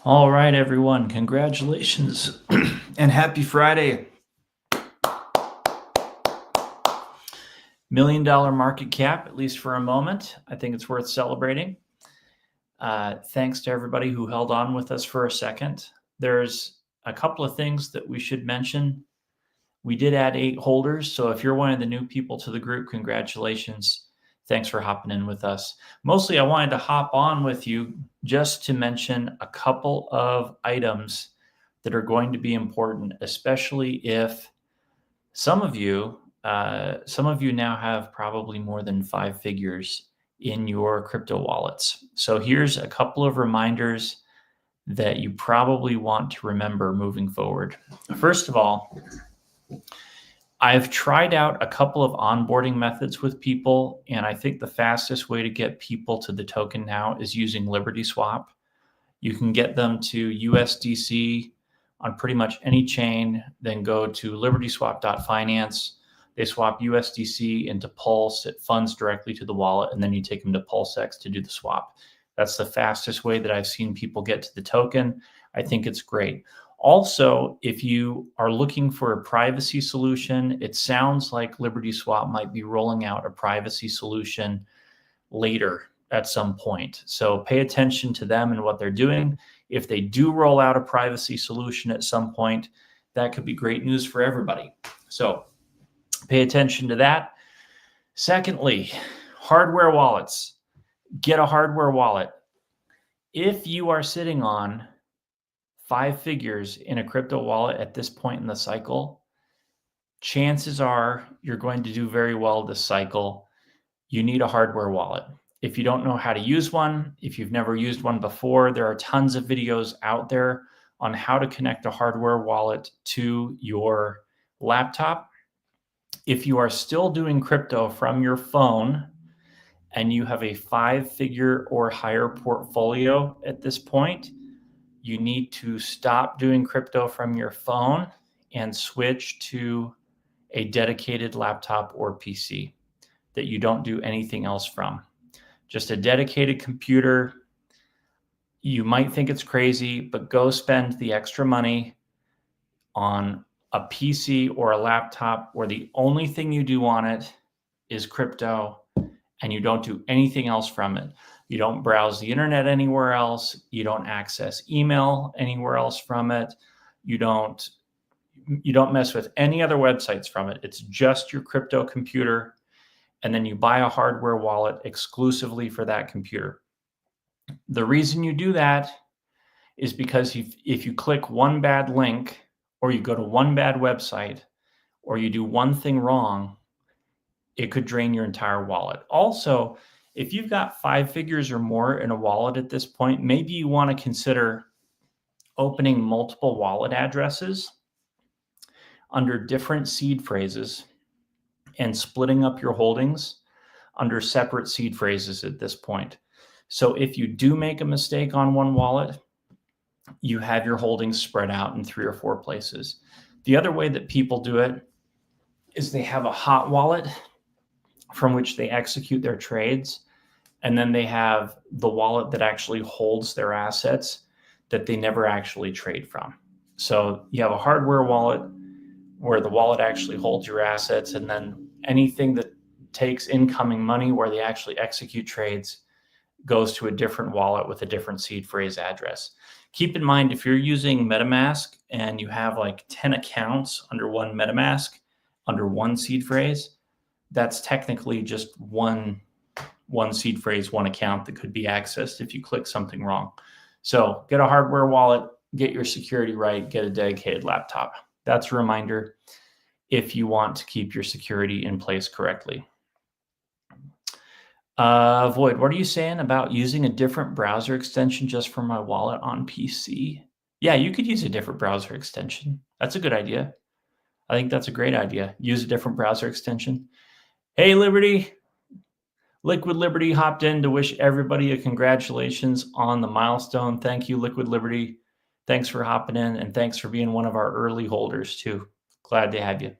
All right, everyone. Congratulations and happy Friday. $1 million market cap, at least for a moment. I think it's worth celebrating. Thanks to everybody who held on with us for a second. There's a couple of things that we should mention. We did add 8 holders, so if you're one of the new people to the group, congratulations. Thanks for hopping in with us. Mostly I wanted to hop on with you just to mention a couple of items that are going to be important, especially if some of you now have probably more than 5 figures in your crypto wallets. So here's a couple of reminders that you probably want to remember moving forward. First of all, I've tried out a couple of onboarding methods with people, and I think the fastest way to get people to the token now is using Liberty Swap. You can get them to USDC on pretty much any chain, then go to libertyswap.finance. They swap USDC into Pulse. It funds directly to the wallet, and then you take them to PulseX to do the swap. That's the fastest way that I've seen people get to the token. I think it's great. Also, if you are looking for a privacy solution, it sounds like Liberty Swap might be rolling out a privacy solution later at some point. So pay attention to them and what they're doing. If they do roll out a privacy solution at some point, that could be great news for everybody. So pay attention to that. Secondly, hardware wallets. Get a hardware wallet. If you are sitting on 5 figures in a crypto wallet at this point in the cycle, chances are you're going to do very well this cycle. You need a hardware wallet. If you don't know how to use one, if you've never used one before, there are tons of videos out there on how to connect a hardware wallet to your laptop. If you are still doing crypto from your phone and you have a 5-figure or higher portfolio at this point, you need to stop doing crypto from your phone and switch to a dedicated laptop or PC that you don't do anything else from. Just a dedicated computer. You might think it's crazy, but go spend the extra money on a PC or a laptop where the only thing you do on it is crypto and you don't do anything else from it. You don't browse the internet anywhere else. You don't access email anywhere else from it. You don't mess with any other websites from it. It's just your crypto computer. And then you buy a hardware wallet exclusively for that computer. The reason you do that is because if you click one bad link or you go to one bad website or you do one thing wrong, it could drain your entire wallet. Also, if you've got 5 figures or more in a wallet at this point, maybe you want to consider opening multiple wallet addresses under different seed phrases and splitting up your holdings under separate seed phrases at this point. So if you do make a mistake on one wallet, you have your holdings spread out in 3 or 4 places. The other way that people do it is they have a hot wallet from which they execute their trades, and then they have the wallet that actually holds their assets that they never actually trade from. So you have a hardware wallet where the wallet actually holds your assets, and then anything that takes incoming money where they actually execute trades goes to a different wallet with a different seed phrase address. Keep in mind, if you're using MetaMask and you have like 10 accounts under one MetaMask, under one seed phrase, that's technically just one seed phrase, one account that could be accessed if you click something wrong. So get a hardware wallet, get your security right, get a dedicated laptop. That's a reminder if you want to keep your security in place correctly. Void, what are you saying about using a different browser extension just for my wallet on PC? Yeah, you could use a different browser extension. That's a good idea. I think that's a great idea. Use a different browser extension. Hey, Liberty. Liquid Liberty hopped in to wish everybody a congratulations on the milestone. Thank you, Liquid Liberty. Thanks for hopping in, and thanks for being one of our early holders, too. Glad to have you.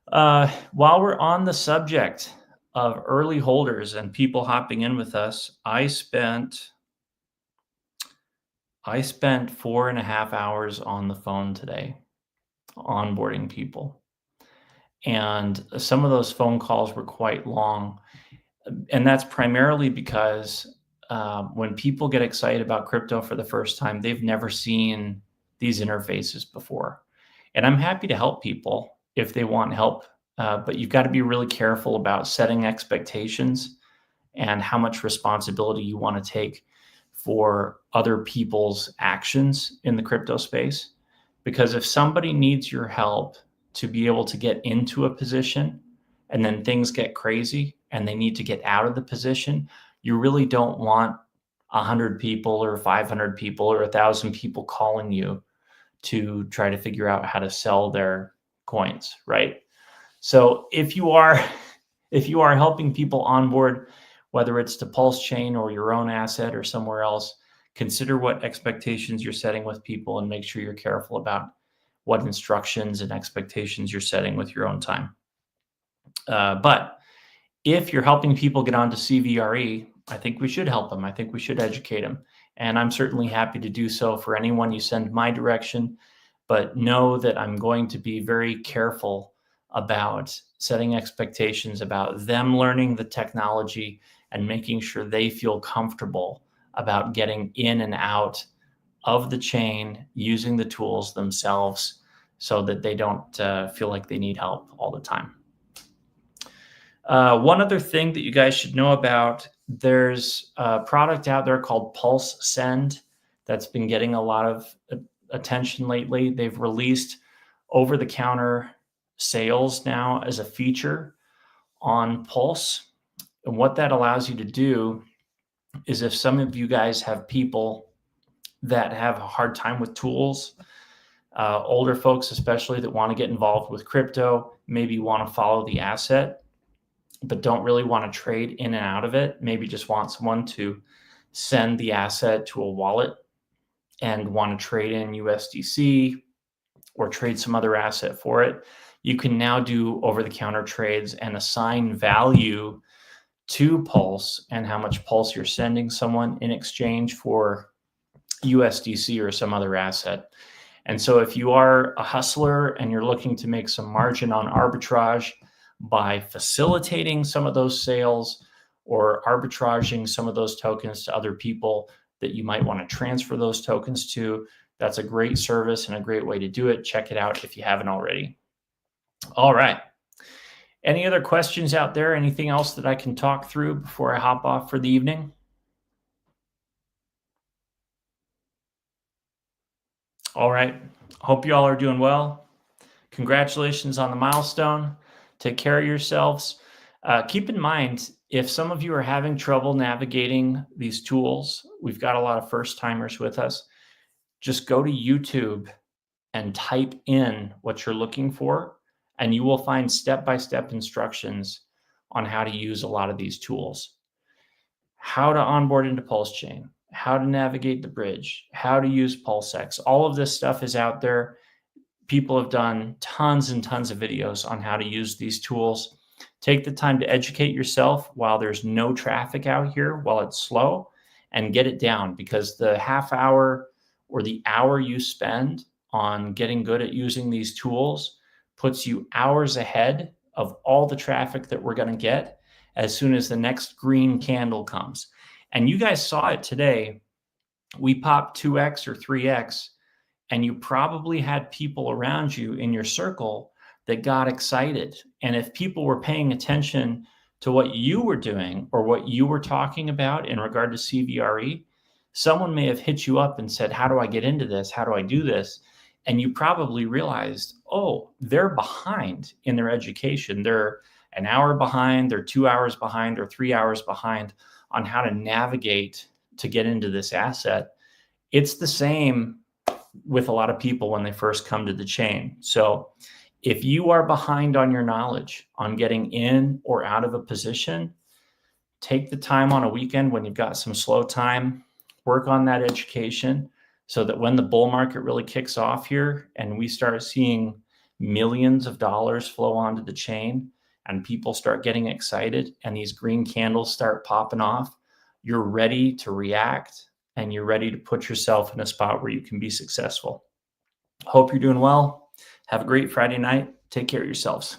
While we're on the subject of early holders and people hopping in with us, I spent I spent 4.5 hours on the phone today onboarding people. And some of those phone calls were quite long. And that's primarily because when people get excited about crypto for the first time, they've never seen these interfaces before. And I'm happy to help people if they want help, but you've got to be really careful about setting expectations and how much responsibility you want to take for other people's actions in the crypto space. Because if somebody needs your help to be able to get into a position and then things get crazy and they need to get out of the position, you really don't want 100 people or 500 people or 1,000 people calling you to try to figure out how to sell their coins, right? So if you are helping people onboard, whether it's to Pulse Chain or your own asset or somewhere else, consider what expectations you're setting with people and make sure you're careful about what instructions and expectations you're setting with your own time. But if you're helping people get onto CVRE, I think we should help them. I think we should educate them. And I'm certainly happy to do so for anyone you send my direction. But know that I'm going to be very careful about setting expectations about them learning the technology and making sure they feel comfortable about getting in and out of the chain, using the tools themselves so that they don't feel like they need help all the time. One other thing that you guys should know about, there's a product out there called Pulse Send that's been getting a lot of attention lately. They've released over-the-counter sales now as a feature on Pulse. And what that allows you to do is if some of you guys have people that have a hard time with tools, older folks especially that want to get involved with crypto, maybe want to follow the asset, but don't really want to trade in and out of it, maybe just want someone to send the asset to a wallet and want to trade in USDC or trade some other asset for it, you can now do over-the-counter trades and assign value to Pulse and how much Pulse you're sending someone in exchange for USDC or some other asset. And so if you are a hustler and you're looking to make some margin on arbitrage by facilitating some of those sales or arbitraging some of those tokens to other people that you might want to transfer those tokens to, that's a great service and a great way to do it. Check it out if you haven't already. All right. Any other questions out there? Anything else that I can talk through before I hop off for the evening? All right. Hope you all are doing well. Congratulations on the milestone. Take care of yourselves. Keep in mind, if some of you are having trouble navigating these tools, we've got a lot of first timers with us. Just go to YouTube and type in what you're looking for, and you will find step-by-step instructions on how to use a lot of these tools. How to onboard into Pulse Chain, how to navigate the bridge, how to use PulseX. All of this stuff is out there. People have done tons and tons of videos on how to use these tools. Take the time to educate yourself while there's no traffic out here, while it's slow, and get it down, because the half hour or the hour you spend on getting good at using these tools puts you hours ahead of all the traffic that we're going to get as soon as the next green candle comes. And you guys saw it today. We popped 2x or 3x, and you probably had people around you in your circle that got excited. And if people were paying attention to what you were doing or what you were talking about in regard to CVRE, someone may have hit you up and said, how do I get into this? How do I do this? And you probably realized, oh, they're behind in their education. They're an hour behind, they're 2 hours behind, or 3 hours behind on how to navigate to get into this asset. It's the same with a lot of people when they first come to the chain. So if you are behind on your knowledge on getting in or out of a position, take the time on a weekend when you've got some slow time, work on that education so that when the bull market really kicks off here and we start seeing millions of dollars flow onto the chain and people start getting excited and these green candles start popping off, you're ready to react and you're ready to put yourself in a spot where you can be successful. Hope you're doing well. Have a great Friday night. Take care of yourselves.